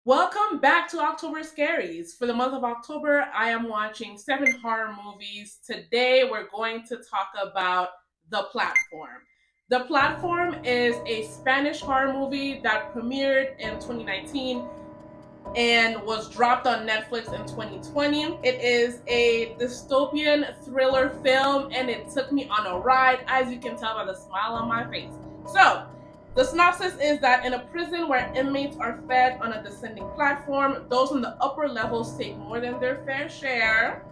Welcome back to October Scaries. For the month of October, I am watching 7 horror movies. Today, we're going to talk about The Platform. The Platform is a Spanish horror movie that premiered in 2019 and was dropped on Netflix in 2020. It is a dystopian thriller film and it took me on a ride, as you can tell by the smile on my face. So, the synopsis is that in a prison where inmates are fed on a descending platform, those on the upper levels take more than their fair share,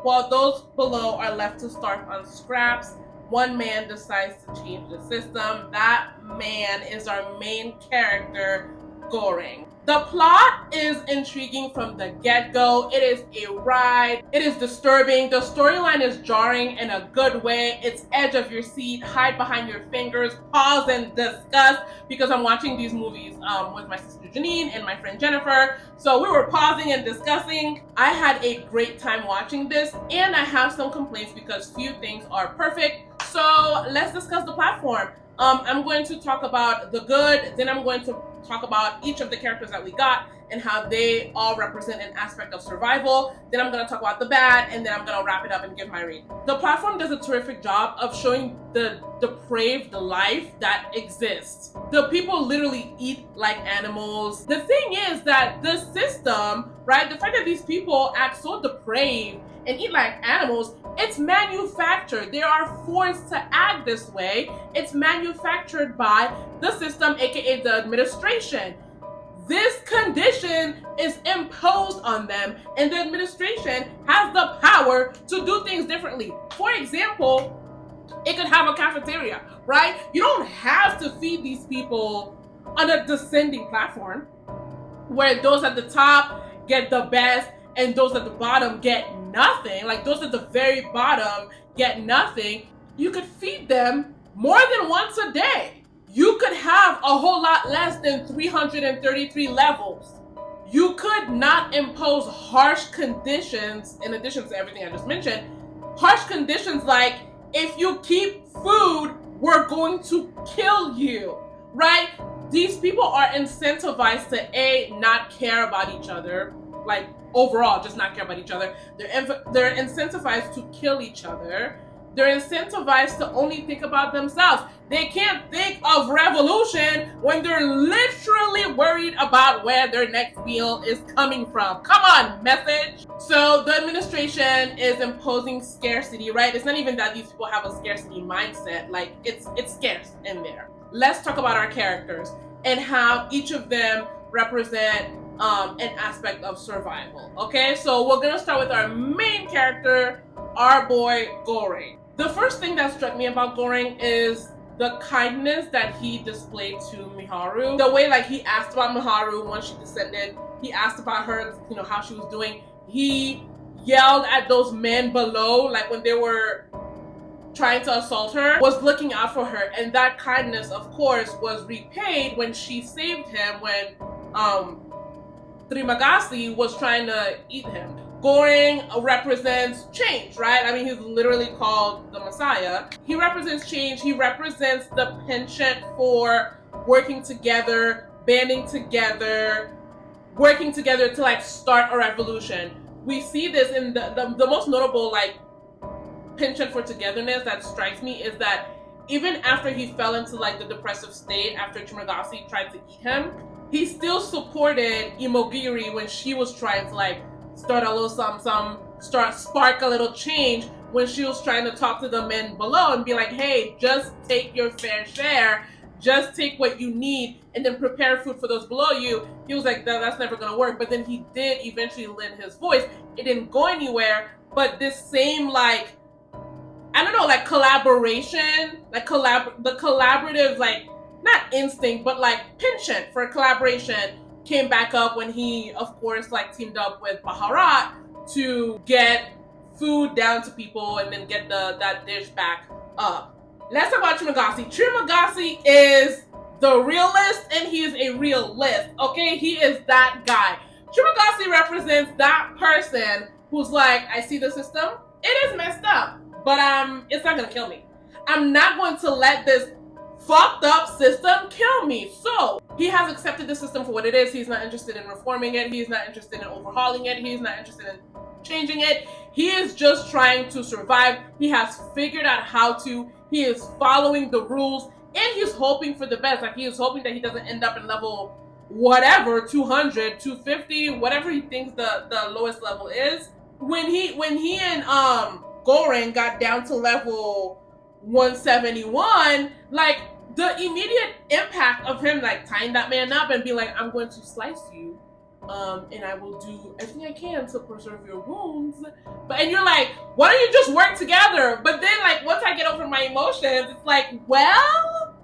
while those below are left to starve on scraps. One man decides to change the system. That man is our main character, Goring. The plot is intriguing from the get-go. It is a ride. It is disturbing. The storyline is jarring in a good way. It's edge of your seat, hide behind your fingers, pause and discuss, because I'm watching these movies with my sister Janine and my friend Jennifer. So we were pausing and discussing. I had a great time watching this, and I have some complaints because few things are perfect. So let's discuss The Platform. I'm going to talk about the good, then I'm going to talk about each of the characters that we got and how they all represent an aspect of survival. Then I'm going to talk about the bad, and then I'm going to wrap it up and give my read. The Platform does a terrific job of showing the depraved life that exists. The people literally eat like animals. The thing is that the system, right, the fact that these people act so depraved and eat like animals, it's manufactured. They are forced to act this way. It's manufactured by the system, aka the administration. This condition is imposed on them, and the administration has the power to do things differently. For example, it could have a cafeteria, right? You don't have to feed these people on a descending platform where those at the top get the best and those at the bottom get nothing. Like those at the very bottom get nothing. You could feed them more than once a day. You could have a whole lot less than 333 levels. You could not impose harsh conditions in addition to everything I just mentioned. Harsh conditions like, if you keep food, we're going to kill you, right? These people are incentivized to not care about each other, like overall, just not care about each other. They're incentivized to kill each other. They're incentivized to only think about themselves. They can't think of revolution when they're literally worried about where their next meal is coming from. Come on, message. So the administration is imposing scarcity, right? It's not even that these people have a scarcity mindset. Like it's scarce in there. Let's talk about our characters and how each of them represent an aspect of survival. Okay, so we're gonna start with our main character, our boy Goring. The first thing that struck me about Goring is the kindness that he displayed to Miharu. The way like he asked about Miharu once she descended. He asked about her, how she was doing. He yelled at those men below, like when they were trying to assault her, was looking out for her. And that kindness, of course, was repaid when she saved him when Trimagasi was trying to eat him. Goring represents change, right? I mean, he's literally called the Messiah. He represents change. He represents the penchant for working together, banding together, working together to like start a revolution. We see this in the most notable like penchant for togetherness that strikes me is that even after he fell into like the depressive state after Trimagasi tried to eat him, he still supported Imogiri when she was trying to like start a little spark a little change when she was trying to talk to the men below and be like, hey, just take your fair share, just take what you need and then prepare food for those below you. He was like, that's never gonna work. But then he did eventually lend his voice. It didn't go anywhere, but this same like, I don't know, like collaboration, like the collaborative, like not instinct, but like penchant for collaboration came back up when he, of course, like teamed up with Baharat to get food down to people and then get that dish back up. Let's talk about Trimagasi. Trimagasi is the realist and he is a realist, okay? He is that guy. Trimagasi represents that person who's like, I see the system, it is messed up, but it's not gonna kill me. I'm not going to let this fucked up system, kill me. So he has accepted the system for what it is. He's not interested in reforming it. He's not interested in overhauling it. He's not interested in changing it. He is just trying to survive. He has figured out how to. He is following the rules, and he's hoping for the best. Like, he is hoping that he doesn't end up in level whatever, 200, 250, whatever he thinks the lowest level is. When he and Goran got down to level 171, like, the immediate impact of him like tying that man up and being like, I'm going to slice you, and I will do everything I can to preserve your wounds. And you're like, why don't you just work together? But then, like, once I get over my emotions, it's like, well,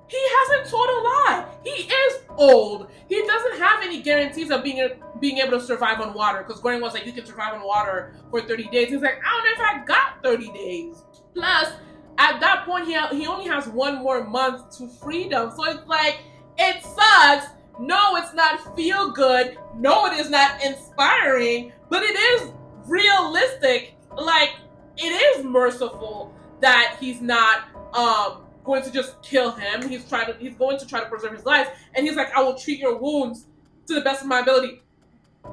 he hasn't told a lie. He is old. He doesn't have any guarantees of being able to survive on water. Because Goran was like, you can survive on water for 30 days. He's like, I don't know if I got 30 days. Plus, at that point, he only has 1 more month to freedom. So it's like, it sucks. No, it's not feel good. No, it is not inspiring. But it is realistic. Like, it is merciful that he's not going to just kill him. He's going to try to preserve his life. And he's like, I will treat your wounds to the best of my ability.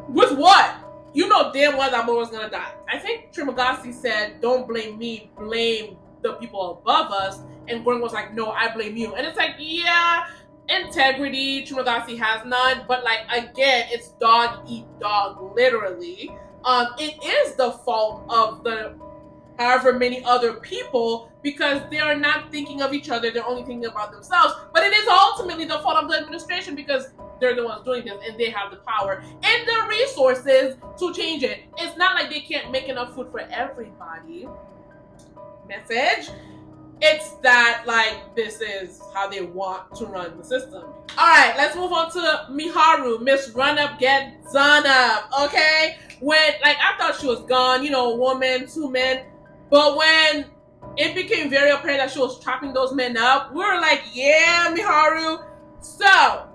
With what? You know damn well that boy was gonna die. I think Trimagasi said, don't blame me, blame the people above us. And Goran was like, no, I blame you. And it's like, yeah, integrity, Trimagasi has none. But, like, again, it's dog eat dog, literally. It is the fault of the however many other people, because they are not thinking of each other. They're only thinking about themselves. But it is ultimately the fault of the administration, because they're the ones doing this and they have the power and the resources to change it. It's not like they can't make enough food for everybody. Message. It's that, like, this is how they want to run the system. All right, let's move on to Miharu, Miss Run Up Get Done Up. Okay, when, like, I thought she was gone, you know, 1 man, 2 men, but when it became very apparent that she was chopping those men up, we were like, yeah, Miharu. So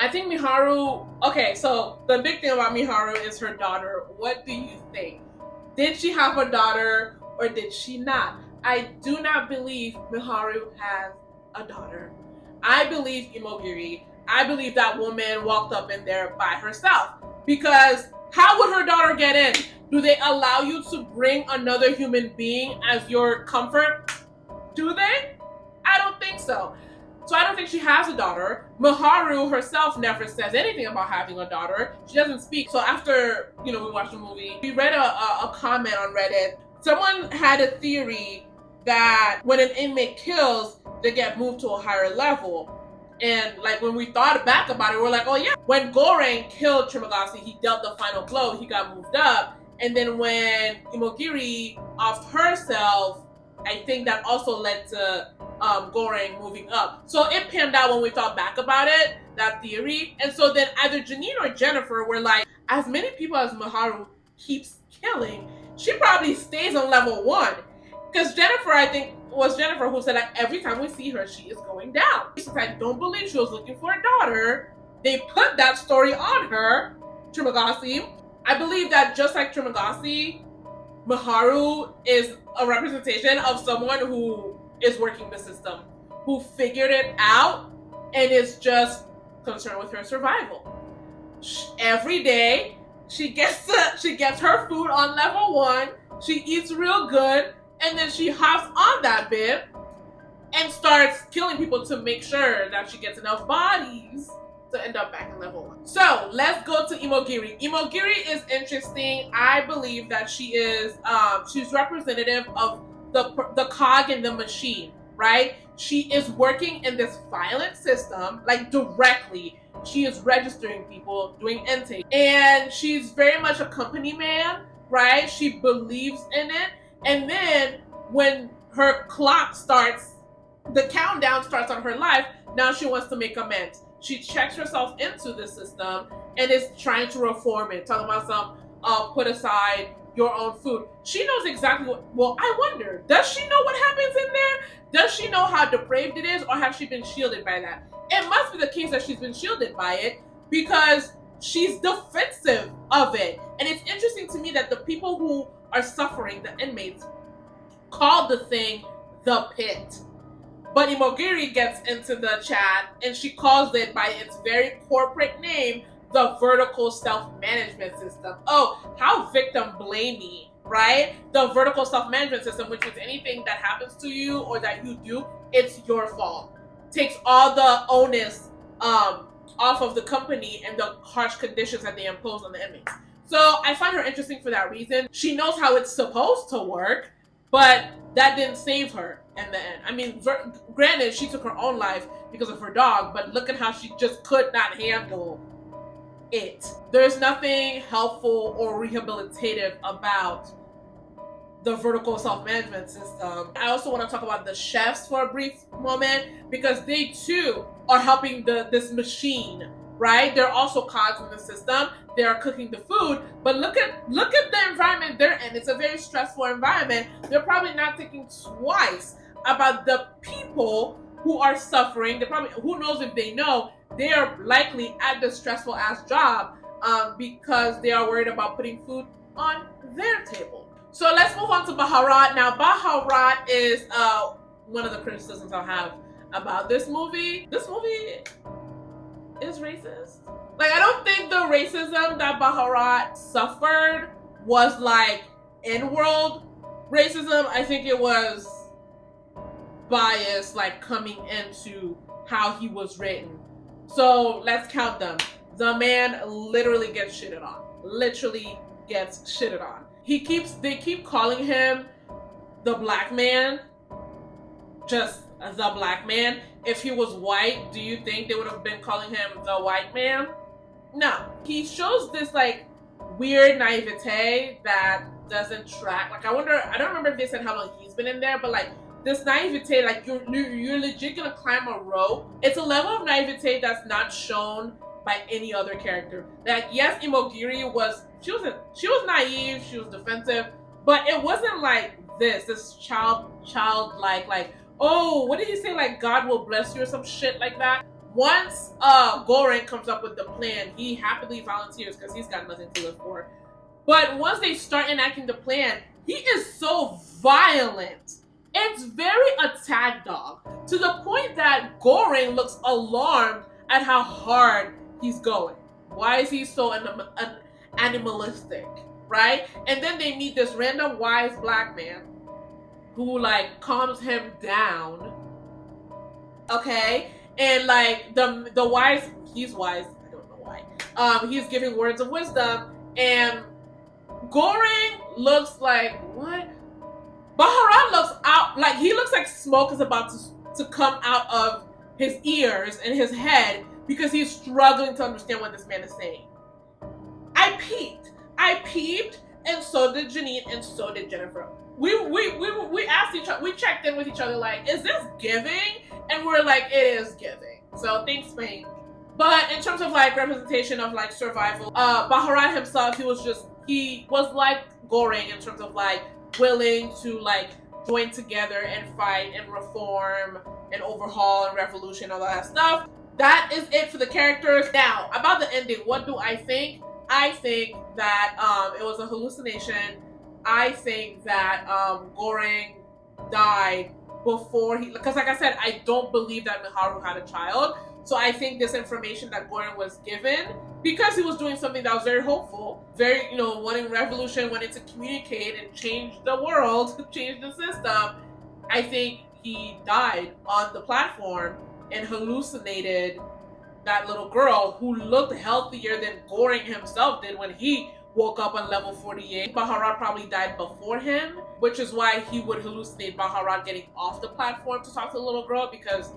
I think Miharu, okay, so the big thing about Miharu is her daughter. What do you think? Did she have a daughter or did she not? I do not believe Miharu has a daughter. I believe Imogiri. I believe that woman walked up in there by herself. Because how would her daughter get in? Do they allow you to bring another human being as your comfort? Do they? I don't think so. So I don't think she has a daughter. Miharu herself never says anything about having a daughter. She doesn't speak. So after, you know, we watched the movie, we read a comment on Reddit. Someone had a theory that when an inmate kills, they get moved to a higher level. And, like, when we thought back about it, we're like, oh yeah, when Goran killed Trimagasi, he dealt the final blow, he got moved up. And then when Imogiri offed herself, I think that also led to Goran moving up. So it panned out when we thought back about it, that theory. And so then either Janine or Jennifer were like, as many people as Miharu keeps killing, she probably stays on level 1. Because Jennifer, I think, was Jennifer who said that every time we see her, she is going down. She said, I don't believe she was looking for a daughter. They put that story on her, Trimagasi. I believe that just like Trimagasi, Miharu is a representation of someone who is working the system, who figured it out and is just concerned with her survival. Every day, she gets her food on level 1. She eats real good. And then she hops on that bit and starts killing people to make sure that she gets enough bodies to end up back in level 1. So let's go to Imogiri. Imogiri is interesting. I believe that she is she's representative of the cog in the machine, right? She is working in this violent system, like directly. She is registering people, doing intake, and she's very much a company man, right? She believes in it. And then when her clock starts, the countdown starts on her life, now she wants to make amends. She checks herself into the system and is trying to reform it, talking about some put aside your own food. She knows exactly what, well, I wonder, does she know what happens in there? Does she know how depraved it is, or has she been shielded by that? It must be the case that she's been shielded by it, because she's defensive of it. And it's interesting to me that the people who are suffering, the inmates, call the thing the pit. But Imogiri gets into the chat and she calls it by its very corporate name, the vertical self-management system. Oh, how victim blamey, right? The vertical self-management system, which is anything that happens to you or that you do, it's your fault. Takes all the onus off of the company and the harsh conditions that they impose on the inmates. So I find her interesting for that reason. She knows how it's supposed to work, but that didn't save her in the end. I mean, granted, she took her own life because of her dog, but look at how she just could not handle it. There's nothing helpful or rehabilitative about the vertical self-management system. I also want to talk about the chefs for a brief moment because they too are helping this machine, right? They're also cogs in the system. They are cooking the food, but look at the environment they're in. It's a very stressful environment. They're probably not thinking twice about the people who are suffering. They probably, who knows if they know, they are likely at the stressful ass job because they are worried about putting food on their table. So let's move on to Baharat. Now, Baharat is one of the criticisms I have about this movie. This movie is racist. Like, I don't think the racism that Baharat suffered was like in-world racism. I think it was bias, like coming into how he was written. So let's count them. The man literally gets shitted on. Literally gets shitted on. They keep calling him the black man, just the black man. If he was white, do you think they would have been calling him the white man? No. He shows this like weird naivete that doesn't track. Like, I don't remember if they said how long he's been in there, but like this naivete, like you're legit gonna climb a rope. It's a level of naivete that's not shown by any other character. Like, yes, Imogiri was naive, she was defensive, but it wasn't like this childlike, like, oh, what did he say, like God will bless you or some shit like that. Once Goran comes up with the plan, he happily volunteers because he's got nothing to live for. But once they start enacting the plan, he is so violent. It's very attack dog, to the point that Goran looks alarmed at how hard he's going. Why is he so animalistic, right? And then they meet this random wise black man who like calms him down. Okay? And like the wise, he's wise, I don't know why. He's giving words of wisdom, and Goran looks like, what? Baharat looks out like he looks like smoke is about to come out of his ears and his head because he's struggling to understand what this man is saying. I peeped, and so did Janine, and so did Jennifer. We asked each other, we checked in with each other like, is this giving? And we're like, it is giving. So thanks, Spain. But in terms of like representation of like survival, Baharat himself, he was like Goran in terms of like willing to like join together and fight and reform and overhaul and revolution, all that stuff. That is it for the characters. Now, about the ending, what do I think? I think that it was a hallucination. I think that Goran died before because like I said, I don't believe that Miharu had a child. So I think this information that Goran was given, because he was doing something that was very hopeful, very, wanting revolution, wanting to communicate and change the world, change the system, I think he died on the platform and hallucinated that little girl who looked healthier than Goran himself did when he woke up on level 48. Baharat probably died before him, which is why he would hallucinate Baharat getting off the platform to talk to the little girl, because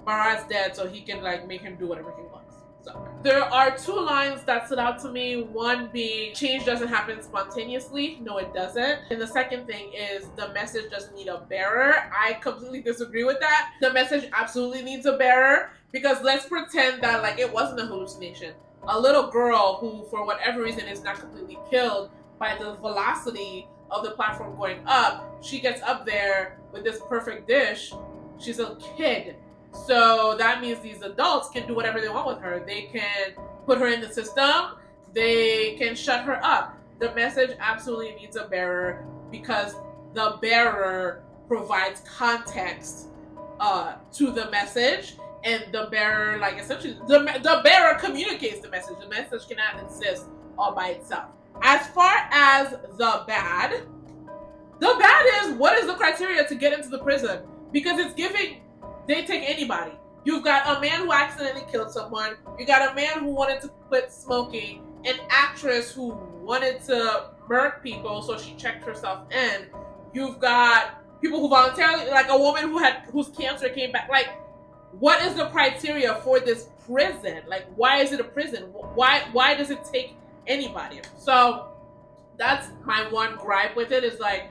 Baharat's dead, so he can like make him do whatever he wants. So there are two lines that stood out to me. One being, change doesn't happen spontaneously. No, it doesn't. And the second thing is, the message doesn't need a bearer. I completely disagree with that. The message absolutely needs a bearer, because let's pretend that like it wasn't a hallucination. A little girl who, for whatever reason, is not completely killed by the velocity of the platform going up, she gets up there with this perfect dish. She's a kid. So that means these adults can do whatever they want with her. They can put her in the system. They can shut her up. The message absolutely needs a bearer, because the bearer provides context to the message, and the bearer, like, essentially the bearer communicates the message. The message cannot exist all by itself. As far as the bad is, what is the criteria to get into the prison? Because it's giving, they take anybody. You've got a man who accidentally killed someone. You got a man who wanted to quit smoking. An actress who wanted to murk people, so she checked herself in. You've got people who voluntarily, like a woman whose cancer came back. Like, what is the criteria for this prison? Like, why is it a prison? Why does it take anybody? So that's my one gripe with it, is like,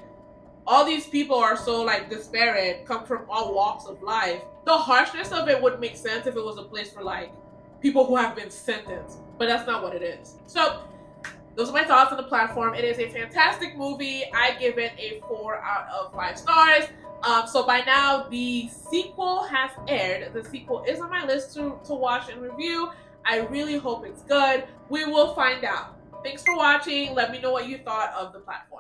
all these people are so like disparate, come from all walks of life. The harshness of it would make sense if it was a place for like people who have been sentenced, but that's not what it is. So those are my thoughts on the platform. It is a fantastic movie. I give it a 4 out of 5 stars. So by now the sequel has aired. The sequel is on my list to watch and review. I really hope it's good. We will find out. Thanks for watching. Let me know what you thought of the platform.